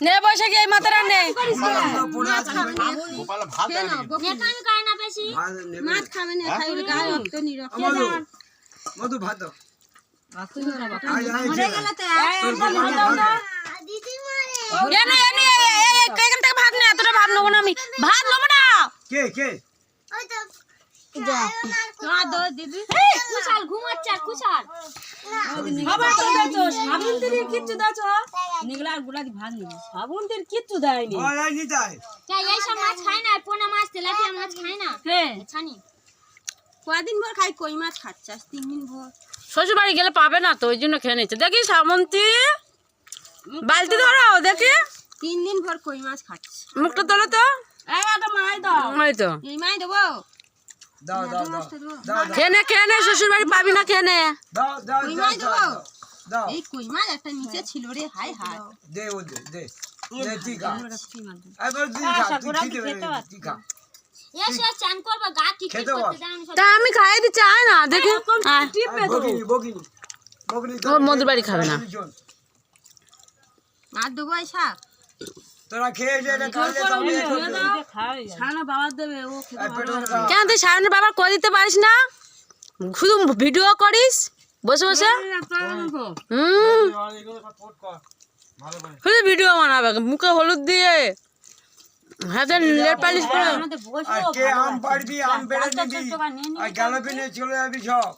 নে বসে গিয়ে মাথাটা নে মধু ভাত ভাত নে এতটা ভাত নেবো না আমি ভাত নেবো না কে কে কিচ্ছু দেয়নি কদিন ভর খাই কই মাছ খাচ্ছাস 3 দিন ভর শ্বশুর বাড়ি গেলে পাবে না তো ওই জন্য খেয়ে নিচ্ছে দেখি শ্রাবন্তী বালতি ধরো দেখি 3 দিন ভর কই মাছ খাচ্ছি মুখটা তোলো তো মাই দাও এই তো এই মাই দেবো দাও দাও দাও খেয়ে নে শ্বশুর বাড়ি পাবি না খেয়ে নে দাও দাও কই মাই দেবো দাও এই কই মাছ একটা নিচে ছিল রে হাই হাই দে ও দে দে দে টিকা এবার টিকা তা আমি খাইয়ে দিচ্ছি আয় না দেখি বগিনি বগিনি ও মধুর বাড়ি খাবে না আর দেবো এই শাক তোরা খেয়ে এটা কালে ছানা বাবা দেবে ও কেন তুই সামনের বাবার করে দিতে পারিস না শুধু ভিডিও করিস বসে বসে শুধু ভিডিও বানাবে মুখে হলুদ দিয়ে হাতে নেল পালিশ করে আর কে আম পাড়বি আম বেড়ে নিবি আর গালপি নিয়ে চলে যাবি সব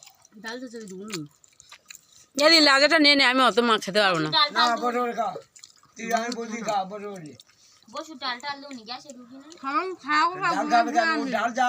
এদি লাজাটা নিয়ে নে আমি অত মা খেতে পারবো না না বড় খা তুই আমি বলি খা বড় বসু ডাল ডাল দউনি গ্যাসে ঢুকি না খাও ডাল খাবে কেন ডাল যা